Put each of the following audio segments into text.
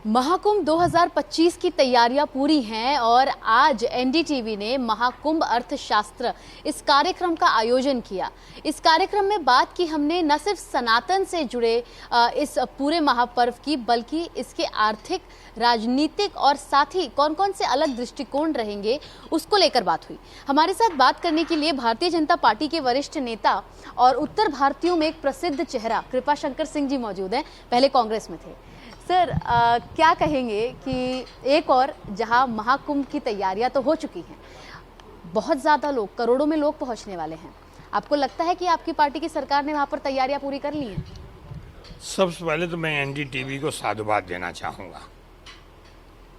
महाकुंभ 2025 की तैयारियां पूरी हैं और आज एनडीटीवी ने महाकुंभ अर्थशास्त्र इस कार्यक्रम का आयोजन किया। इस कार्यक्रम में बात की हमने न सिर्फ सनातन से जुड़े इस पूरे महापर्व की, बल्कि इसके आर्थिक, राजनीतिक और साथ ही कौन कौन से अलग दृष्टिकोण रहेंगे उसको लेकर बात हुई। हमारे साथ बात करने के लिए भारतीय जनता पार्टी के वरिष्ठ नेता और उत्तर भारतीयों में एक प्रसिद्ध चेहरा कृपाशंकर सिंह जी मौजूद हैं। पहले कांग्रेस में थे। सर, क्या कहेंगे कि एक और जहां महाकुंभ की तैयारियां तो हो चुकी हैं, बहुत ज़्यादा लोग, करोड़ों में लोग पहुंचने वाले हैं, आपको लगता है कि आपकी पार्टी की सरकार ने वहां पर तैयारियां पूरी कर ली हैं? सबसे पहले तो मैं एनडीटीवी को साधुवाद देना चाहूँगा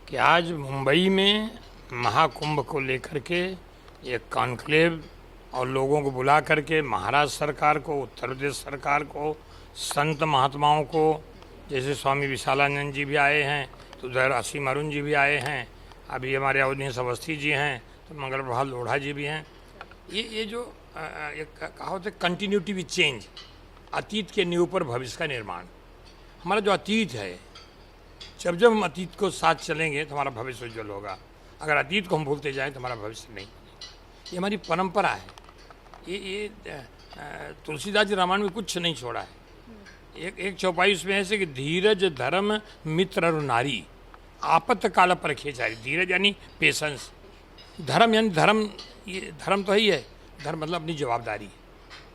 कि आज मुंबई में महाकुंभ को लेकर के एक कॉन्क्लेव और लोगों को बुला करके महाराष्ट्र सरकार को, उत्तर प्रदेश सरकार को, संत महात्माओं को, जैसे स्वामी विशालानंद जी भी आए हैं, तो उधर असीम अरुण जी भी आए हैं, अभी हमारे अवधेश अवस्थी जी हैं, तो मंगल प्रभात लोढ़ा जी भी हैं। ये जो एक कहावत है, कंटिन्यूटी विद चेंज, अतीत के नींव पर भविष्य का निर्माण। हमारा जो अतीत है, जब जब हम अतीत को साथ चलेंगे तो हमारा भविष्य उज्जवल होगा। अगर अतीत को हम भूलते जाएं तो हमारा भविष्य नहीं। ये हमारी परंपरा है। ये तुलसीदास जी रामायण में कुछ नहीं छोड़ा है। एक चौपाई उसमें ऐसे कि धीरज धर्म मित्र और नारी आपत काल पर खेचारी। धीरज यानी पेशेंस, धर्म यानी धर्म, ये धर्म तो ही है, धर्म मतलब अपनी जवाबदारी।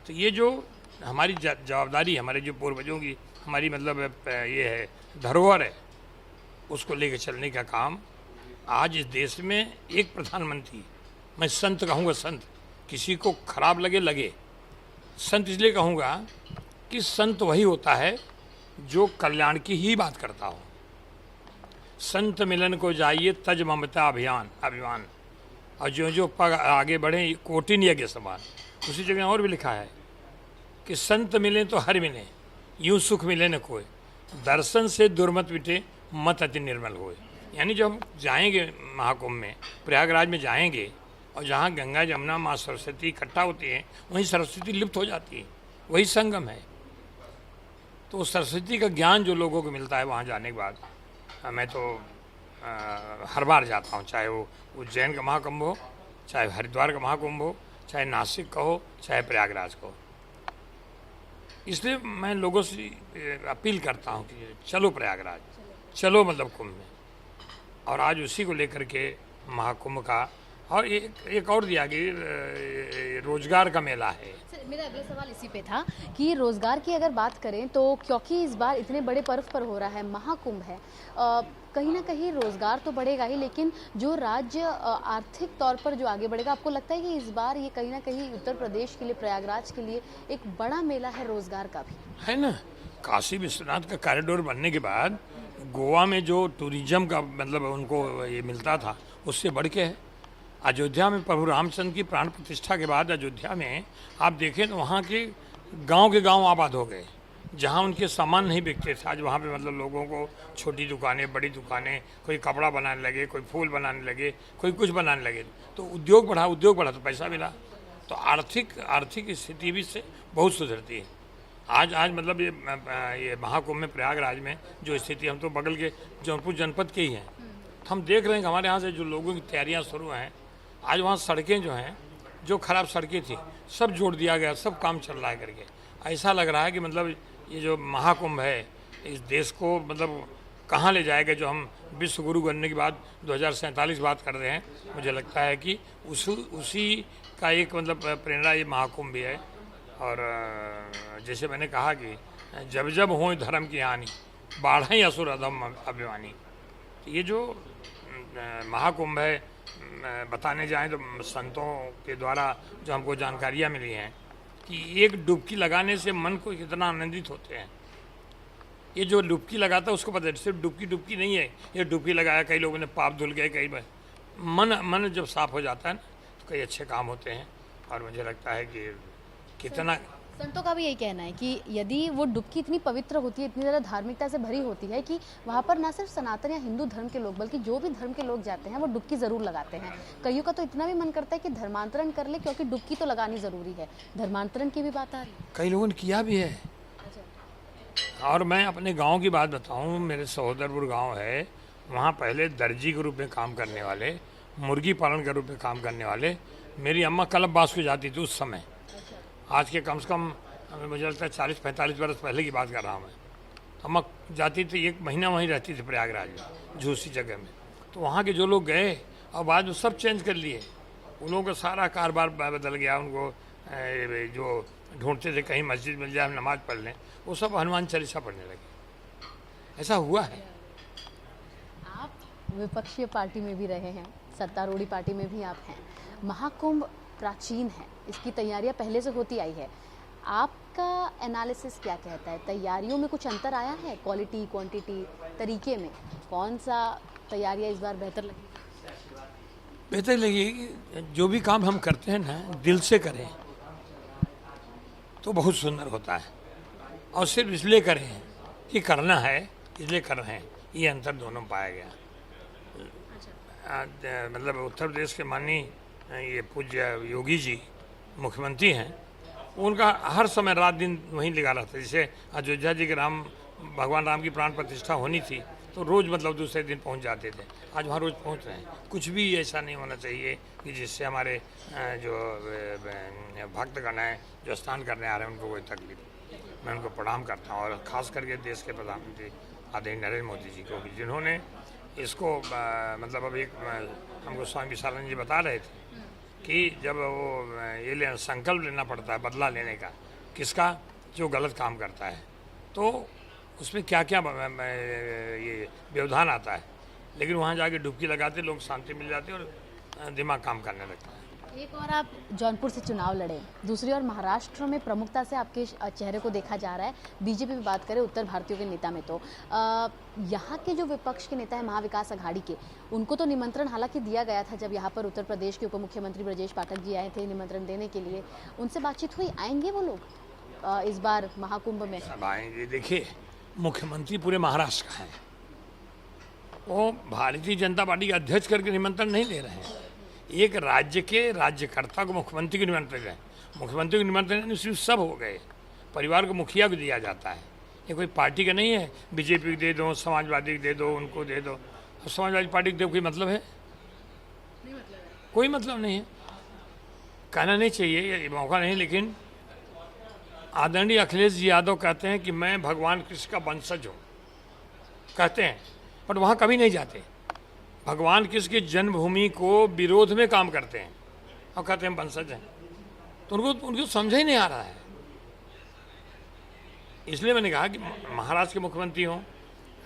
तो ये जो हमारी जवाबदारी, हमारे जो पूर्वजों की हमारी मतलब ये है धरोहर है, उसको लेकर चलने का काम आज इस देश में एक प्रधानमंत्री, मैं संत कहूँगा, संत किसी को खराब लगे, संत इसलिए कहूँगा कि संत वही होता है जो कल्याण की ही बात करता हो। संत मिलन को जाइए तज ममता अभिमान, और जो पग आगे बढ़े कोटिन यज्ञ समान। उसी जगह और भी लिखा है कि संत मिले तो हर मिले, यूं सुख मिले न कोई, दर्शन से दुर्मत मिटे मत अति निर्मल होए। यानी जब हम जाएंगे महाकुंभ में, प्रयागराज में जाएंगे, और जहाँ गंगा जमुना माँ सरस्वती इकट्ठा होती हैं, वहीं सरस्वती लिप्त हो जाती है, वही संगम है। तो उस सरस्वती का ज्ञान जो लोगों को मिलता है वहाँ जाने के बाद, मैं तो हर बार जाता हूँ, चाहे वो उज्जैन का महाकुंभ हो, चाहे हरिद्वार का महाकुंभ हो, चाहे नासिक का हो, चाहे प्रयागराज का हो। इसलिए मैं लोगों से अपील करता हूँ कि चलो प्रयागराज, चलो मतलब कुंभ में। और आज उसी को लेकर के महाकुंभ का, और एक और दिया कि रोजगार का मेला है। मेरा अगला सवाल इसी पे था कि रोजगार की अगर बात करें तो क्योंकि इस बार इतने बड़े पर्व पर हो रहा है, महाकुंभ है, कहीं ना कहीं रोजगार तो बढ़ेगा ही, लेकिन जो राज्य आर्थिक तौर पर जो आगे बढ़ेगा, आपको लगता है कि इस बार ये कहीं ना कहीं उत्तर प्रदेश के लिए, प्रयागराज के लिए एक बड़ा मेला है रोजगार का भी? है ना, काशी विश्वनाथ का कॉरिडोर बनने के बाद गोवा में जो टूरिज्म का मतलब उनको ये मिलता था, उससे बढ़ के है। अयोध्या में प्रभु रामचंद्र की प्राण प्रतिष्ठा के बाद अयोध्या में आप देखें तो वहाँ के गांव आबाद हो गए, जहाँ उनके सामान नहीं बिकते थे। आज वहाँ पे मतलब लोगों को छोटी दुकानें, बड़ी दुकानें, कोई कपड़ा बनाने लगे, कोई फूल बनाने लगे, कोई कुछ बनाने लगे, तो उद्योग बढ़ा तो पैसा मिला, तो आर्थिक स्थिति भी से बहुत सुधरती है। आज मतलब ये महाकुंभ में प्रयागराज में जो स्थिति, हम तो बगल के जौनपुर जनपद के ही हैं, हम देख रहे हैं कि हमारे यहाँ से जो लोगों की तैयारियाँ शुरू हैं, आज वहाँ सड़कें जो हैं, जो खराब सड़कें थी, सब जोड़ दिया गया, सब काम चल रहा है करके। ऐसा लग रहा है कि मतलब ये जो महाकुंभ है, इस देश को मतलब कहाँ ले जाएगा। जो हम विश्व गुरु बनने के बाद 2047 बात कर रहे हैं, मुझे लगता है कि उसी का एक मतलब प्रेरणा ये महाकुंभ भी है। और जैसे मैंने कहा कि जब जब हो धर्म की हानि, बाढ़ असुर अधम अभिमानी। ये जो महाकुंभ है, बताने जाएं तो संतों के द्वारा जो हमको जानकारियाँ मिली हैं कि एक डुबकी लगाने से मन को कितना आनंदित होते हैं। ये जो डुबकी लगाता है उसको पता है, सिर्फ डुबकी नहीं है, ये डुबकी लगाया, कई लोगों ने पाप धुल गए, कई मन जब साफ हो जाता है ना, तो कई अच्छे काम होते हैं। और मुझे लगता है कि कितना संतों का भी यही कहना है कि यदि वो डुबकी इतनी पवित्र होती है, इतनी ज़्यादा धार्मिकता से भरी होती है कि वहाँ पर ना सिर्फ सनातन या हिंदू धर्म के लोग, बल्कि जो भी धर्म के लोग जाते हैं वो डुबकी ज़रूर लगाते हैं। कईयों का तो इतना भी मन करता है कि धर्मांतरण कर ले, क्योंकि डुबकी तो लगानी ज़रूरी है। धर्मांतरण की भी बात आ रही है, कई लोगों ने किया भी है। और मैं अपने गांव की बात बताऊं, मेरे सहोदरपुर गांव है, वहाँ पहले दर्जी के रूप में काम करने वाले, मुर्गी पालन के रूप में काम करने वाले, मेरी अम्मा कलब बास को जाती थी उस समय। आज के कम से कम मुझे लगता है 40-45 बरस पहले की बात कर रहा हूँ मैं। अम्मा जाती थी, 1 महीना वहीं रहती थी प्रयागराज में, झूसी जगह में। तो वहाँ के जो लोग गए और बाद में सब चेंज कर लिए, उन लोगों का सारा कारोबार बदल गया। उनको जो ढूंढते थे कहीं मस्जिद मिल जाए, हम नमाज पढ़ लें, वो सब हनुमान चालीसा पढ़ने लगे। ऐसा हुआ है। आप विपक्षीय पार्टी में भी रहे हैं, सत्तारूढ़ी पार्टी में भी आप हैं। महाकुंभ प्राचीन है, इसकी तैयारियां पहले से होती आई है। आपका एनालिसिस क्या कहता है? तैयारियों में कुछ अंतर आया है? क्वालिटी, क्वांटिटी, तरीके में कौन सा तैयारियां इस बार बेहतर लगी? बेहतर लगी, जो भी काम हम करते हैं ना, दिल से करें तो बहुत सुंदर होता है, और सिर्फ इसलिए करें कि करना है, इसलिए कर रहे हैं, ये अंतर दोनों में पाया गया। मतलब उत्तर प्रदेश के माननीय ये पूज्य योगी जी मुख्यमंत्री हैं, उनका हर समय रात दिन वहीं लगा रहता है। जैसे अयोध्या जी के भगवान राम की प्राण प्रतिष्ठा होनी थी, तो रोज़ मतलब दूसरे दिन पहुंच जाते थे। आज वहाँ रोज़ पहुंच रहे हैं। कुछ भी ऐसा नहीं होना चाहिए कि जिससे हमारे जो भक्तगण हैं, जो स्नान करने आ रहे हैं, उनको कोई तकलीफ। मैं उनको प्रणाम करता हूँ, और ख़ास करके देश के प्रधानमंत्री आदरणीय नरेंद्र मोदी जी को भी, जिन्होंने इसको मतलब अभी हमको स्वामी विशालानंद जी बता रहे थे कि जब वो ये संकल्प लेना पड़ता है बदला लेने का, किसका, जो गलत काम करता है, तो उसमें क्या क्या ये व्यवधान आता है, लेकिन वहाँ जाके डुबकी लगाते लोग, शांति मिल जाती है और दिमाग काम करने लगता है। एक और आप जौनपुर से चुनाव लड़े, दूसरी ओर महाराष्ट्र में प्रमुखता से आपके चेहरे को देखा जा रहा है। बीजेपी में बात करें, उत्तर भारतीयों के नेता में तो यहाँ के जो विपक्ष के नेता हैं महाविकास आघाड़ी के, उनको तो निमंत्रण हालांकि दिया गया था जब यहाँ पर उत्तर प्रदेश के उप मुख्यमंत्री ब्रजेश पाठक जी आए थे निमंत्रण देने के लिए। उनसे बातचीत हुई? आएंगे वो लोग इस बार महाकुंभ में? सब आएंगे। देखिए, मुख्यमंत्री पूरे महाराष्ट्र का है, वो भारतीय जनता पार्टी के अध्यक्ष करके निमंत्रण नहीं दे रहे हैं। एक राज्य के राज्यकर्ता को मुख्यमंत्री को निमंत्रण है। मुख्यमंत्री को निमंत्रण सिर्फ सब हो गए, परिवार को मुखिया को दिया जाता है। ये कोई पार्टी का नहीं है, बीजेपी को दे दो, समाजवादी को दे दो, उनको दे दो। अब समाजवादी पार्टी को दे कोई मतलब है? कोई मतलब नहीं है। कहना नहीं चाहिए, ये मौका नहीं, लेकिन आदरणीय अखिलेश जी यादव कहते हैं कि मैं भगवान कृष्ण का वंशज हूँ, कहते हैं, बट वहाँ कभी नहीं जाते। भगवान कृष्ण की जन्मभूमि को विरोध में काम करते हैं और कहते हैं वंशज हैं। तो उनको समझ ही नहीं आ रहा है। इसलिए मैंने कहा कि महाराष्ट्र के मुख्यमंत्री हों,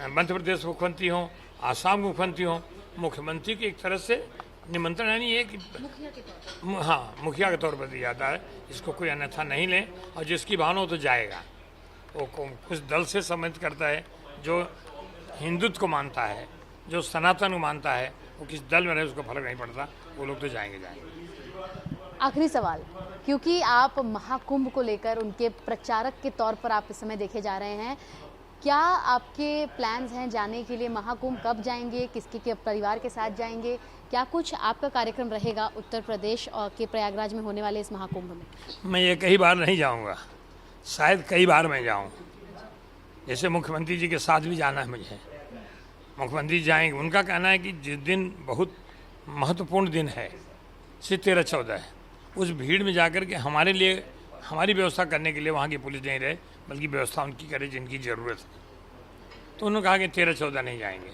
मध्य प्रदेश मुख्यमंत्री हों, आसाम मुख्यमंत्री हों, मुख्यमंत्री की एक तरह से निमंत्रण है नहीं है कि हाँ, मुखिया के तौर पर दिया जाता है। इसको कोई अन्यथा नहीं ले, और जिसकी भावना हो तो जाएगा। वो कुछ दल से संबंधित करता है, जो हिंदुत्व को मानता है, जो सनातन को मानता है, वो किस दल में रहे उसको फर्क नहीं पड़ता, वो लोग तो जाएंगे। आखिरी सवाल, क्योंकि आप महाकुंभ को लेकर उनके प्रचारक के तौर पर आप इस समय देखे जा रहे हैं, क्या आपके प्लान्स हैं जाने के लिए? महाकुंभ कब जाएंगे? किसके के परिवार के साथ जाएंगे? क्या कुछ आपका कार्यक्रम रहेगा उत्तर प्रदेश और के प्रयागराज में होने वाले इस महाकुंभ में? मैं ये कई बार नहीं जाऊंगा, शायद कई बार मैं जाऊं। जैसे मुख्यमंत्री जी के साथ भी जाना है मुझे, मुख्यमंत्री जाएंगे। उनका कहना है कि जिस दिन बहुत महत्वपूर्ण दिन है, 13-14 है, उस भीड़ में जाकर के हमारे लिए, हमारी व्यवस्था करने के लिए वहाँ की पुलिस नहीं रहे, बल्कि व्यवस्था उनकी करे जिनकी ज़रूरत है। तो उन्होंने कहा कि 13-14 नहीं जाएंगे,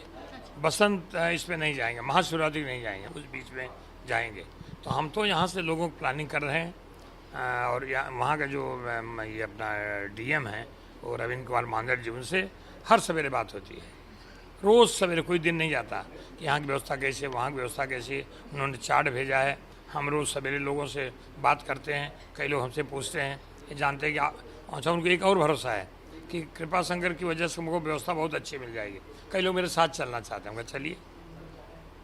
बसंत इस पे नहीं जाएंगे, महाशिवरात्रि नहीं जाएंगे, उस बीच में जाएंगे। तो हम तो यहाँ से लोगों को प्लानिंग कर रहे हैं, और वहाँ का जो ये अपना डीएम है वो रविंद्र कुमार मांदर जी, उनसे हर सवेरे बात होती है। रोज़ सवेरे, कोई दिन नहीं जाता कि यहाँ की व्यवस्था कैसी है, वहाँ की व्यवस्था कैसी है। उन्होंने चार्ट भेजा है, हम रोज़ सवेरे लोगों से बात करते हैं। कई लोग हमसे पूछते हैं, ये जानते हैं कि अच्छा, उनको एक और भरोसा है कि कृपा शंकर की वजह से हमको व्यवस्था बहुत अच्छी मिल जाएगी। कई लोग मेरे साथ चलना चाहते हैं, चलिए।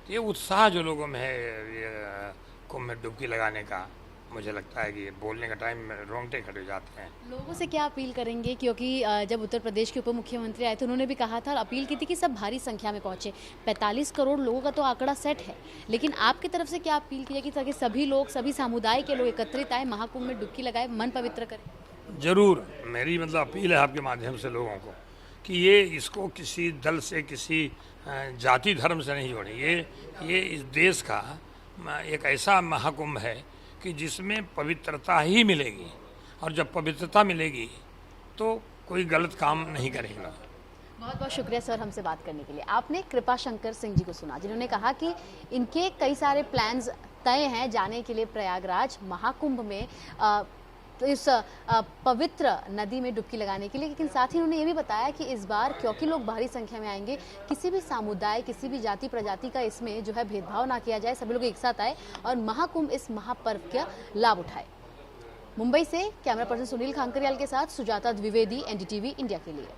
तो ये उत्साह जो लोगों में है ये कुंभ में डुबकी लगाने का, मुझे लगता है कि बोलने का टाइम रोंगटे खड़े जाते हैं। लोगों से क्या अपील करेंगे? क्योंकि जब उत्तर प्रदेश के उप मुख्यमंत्री आए थे, उन्होंने भी कहा था और अपील की थी कि सब भारी संख्या में पहुंचे। 45 करोड़ लोगों का तो आंकड़ा सेट है, लेकिन आपकी तरफ से क्या अपील की जाएगी ताकि सभी लोग, सभी समुदाय के लोग एकत्रित आए, महाकुंभ में डुबकी लगाए, मन पवित्र करें? जरूर, मेरी मतलब अपील है आपके माध्यम से लोगों को कि ये इसको किसी दल से, किसी जाति धर्म से नहीं जोड़े। ये इस देश का एक ऐसा महाकुंभ है कि जिसमें पवित्रता ही मिलेगी, और जब पवित्रता मिलेगी तो कोई गलत काम नहीं करेगा। बहुत बहुत शुक्रिया सर हमसे बात करने के लिए। आपने कृपा शंकर सिंह जी को सुना, जिन्होंने कहा कि इनके कई सारे प्लान्स तय हैं जाने के लिए प्रयागराज महाकुंभ में तो इस पवित्र नदी में डुबकी लगाने के लिए। लेकिन साथ ही उन्होंने ये भी बताया कि इस बार क्योंकि लोग भारी संख्या में आएंगे, किसी भी समुदाय, किसी भी जाति प्रजाति का इसमें जो है भेदभाव ना किया जाए, सभी लोग एक साथ आए और महाकुंभ इस महापर्व का लाभ उठाए। मुंबई से कैमरा पर्सन सुनील खांकरियाल के साथ सुजाता द्विवेदी, एनडीटीवी इंडिया के लिए।